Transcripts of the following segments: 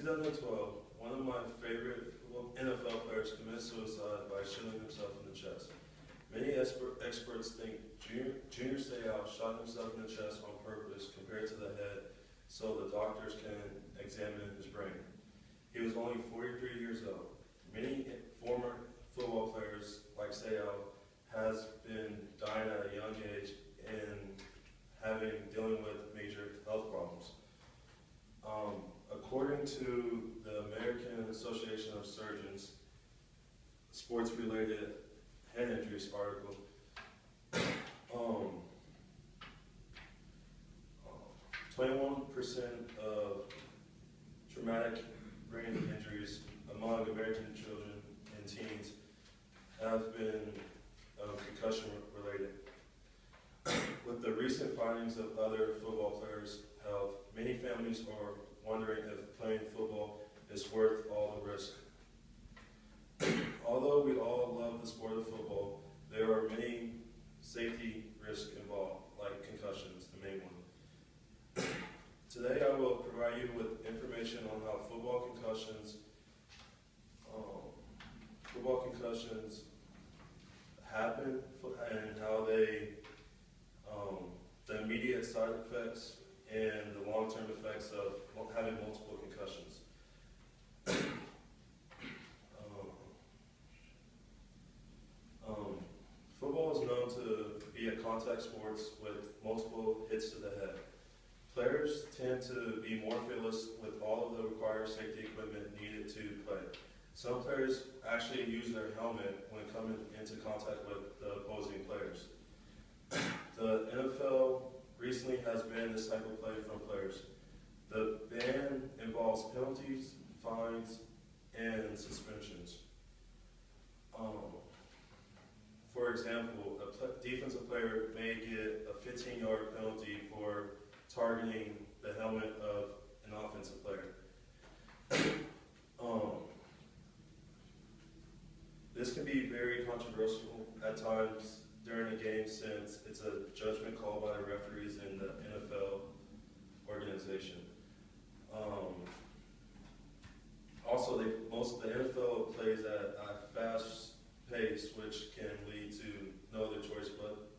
2012, one of my favorite NFL players committed suicide by shooting himself in the chest. Many experts think Junior Seau shot himself in the chest on purpose compared to the head so the doctors can examine his brain. He was only 43 years old. Many former football players like Seau has been dying at a young age and dealing with major health problems. According to the American Association of Surgeons, sports-related head injuries article, 21% of traumatic brain injuries among American children and teens have been concussion-related. With the recent findings of other football players' health, many families are wondering if playing football is worth all the risk. Although we all love the sport of football, there are many safety risks involved, like concussions, the main one. Today I will provide you with information on how football concussions happen and how the immediate side effects and the long-term effects of having multiple concussions. Football is known to be a contact sport with multiple hits to the head. Players tend to be more fearless with all of the required safety equipment needed to play. Some players actually use their helmet when coming into contact with the opposing players. The NFL recently has banned this type of play from players. The ban involves penalties, fines, and suspensions. For example, a defensive player may get a 15-yard penalty for targeting the helmet of an offensive player. This can be very controversial at times during a game since it's a judgment call by the referees in the NFL organization. Also, most of the NFL plays at a fast pace, which can lead to no other choice but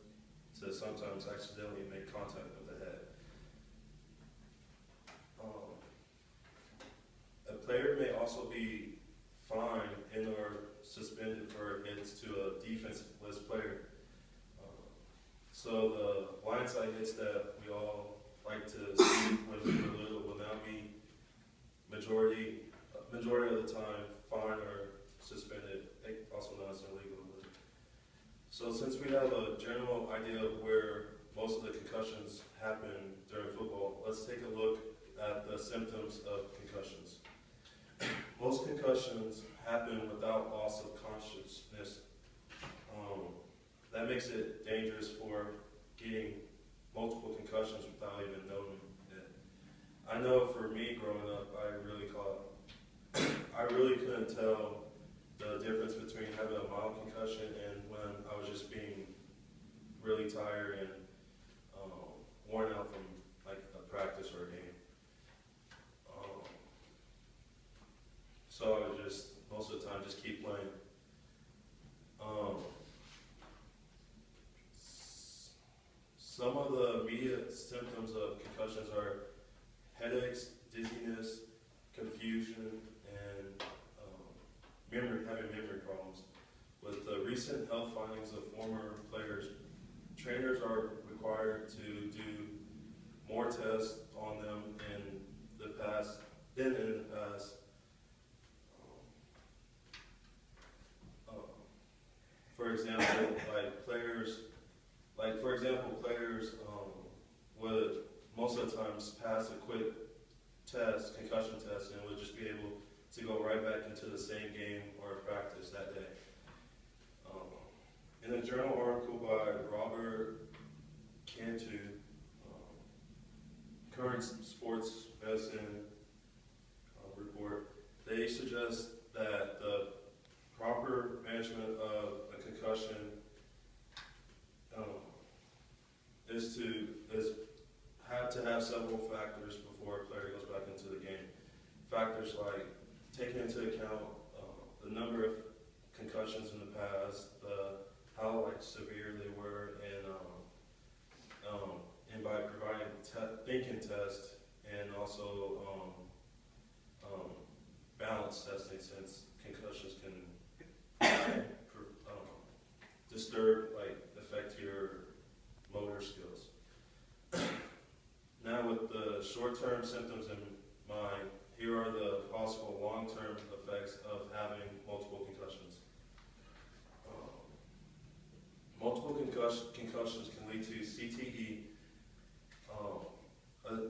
to sometimes accidentally make contact with the head. A player may also be fined and or suspended for hits to a defenseless player. So the blindside hits that we all like to see when we're little will now be majority of the time fined or suspended, also known as illegal. So since we have a general idea of where most of the concussions happen during football, let's take a look at the symptoms of concussions. Most concussions happen without loss of consciousness. That makes it dangerous for getting multiple concussions without even knowing it. I know for me growing up, I really couldn't tell the difference between having a mild concussion and when I was just being really tired and worn out from like a practice or a game. So I would just, most of the time, just keep playing. Some of the immediate symptoms of concussions are headaches, dizziness, confusion, and having memory problems. With the recent health findings of former players, trainers are required to do more tests on them than in the past. For example, players would most of the times pass a quick test, concussion test, and would just be able to go right back into the same game or practice that day. In a journal article by Robert Cantu, Current Sports Medicine report, they suggest that the proper management of a concussion have several factors before a player goes back into the game. factors like taking into account the number of concussions in the past, how like severe they were, and by providing thinking tests and also balance testing, since concussions can disturb, like affect your motor skills. Now, with the short-term symptoms in mind, here are the possible long-term effects of having multiple concussions. Multiple concussions can lead to CTE.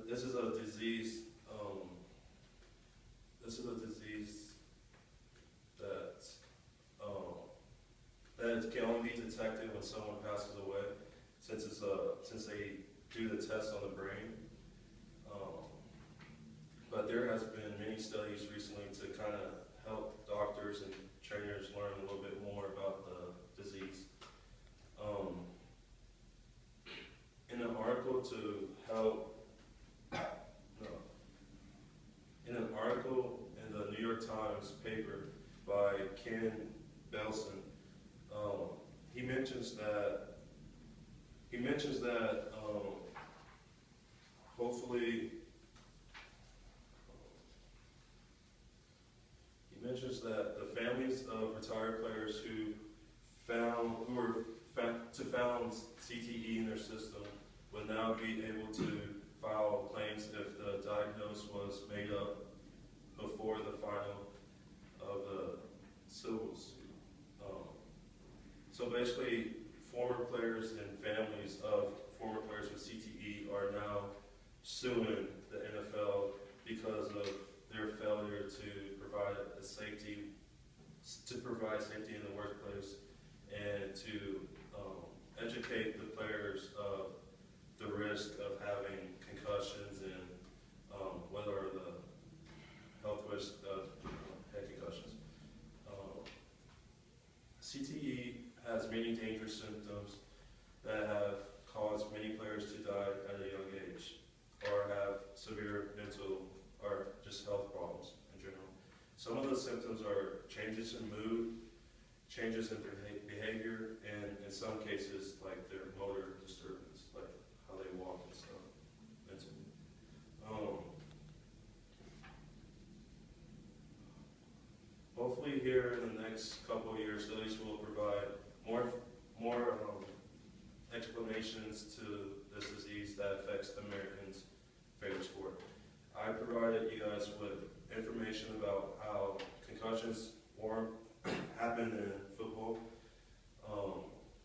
This is a disease. That can only be detected when someone passes away, since they do the test on the brain. But there has been many studies recently to kind of help doctors and trainers learn a little bit more about the disease. In an article to help, no, in an article in the New York Times paper by Ken Belson, he mentions that hopefully. He mentions that the families of retired players who were found CTE in their system would now be able to file claims if the diagnosis was made up before the final of the civil suit. So basically, former players and families of former players with CTE are now suing the NFL because of their failure to provide safety in the workplace, and to educate the players of the risk of having concussions and what are the health risks of head concussions. CTE has many dangerous symptoms that have caused many players to die at a young age, or have severe mental or just health problems in general. Some of the symptoms are changes in mood, changes in behavior, and in some cases, like their motor disturbance, like how they walk and stuff, mentally. Hopefully here in the next couple of years, studies will provide more explanations to this disease that affects Americans' favorite sport. I provided you guys with information about how concussions happen in football,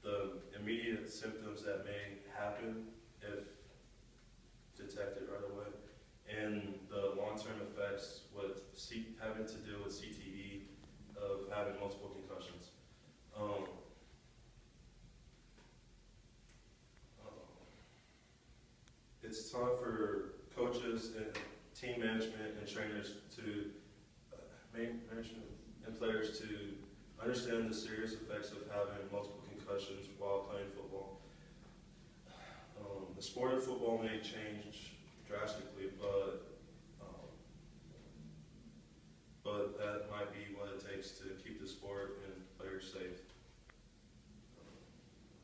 the immediate symptoms that may happen if detected right away, and the long-term effects with having to deal with CTE of having multiple concussions. It's time for coaches and team management and trainers to management and players to understand the serious effects of having multiple concussions while playing football. The sport of football may change drastically, but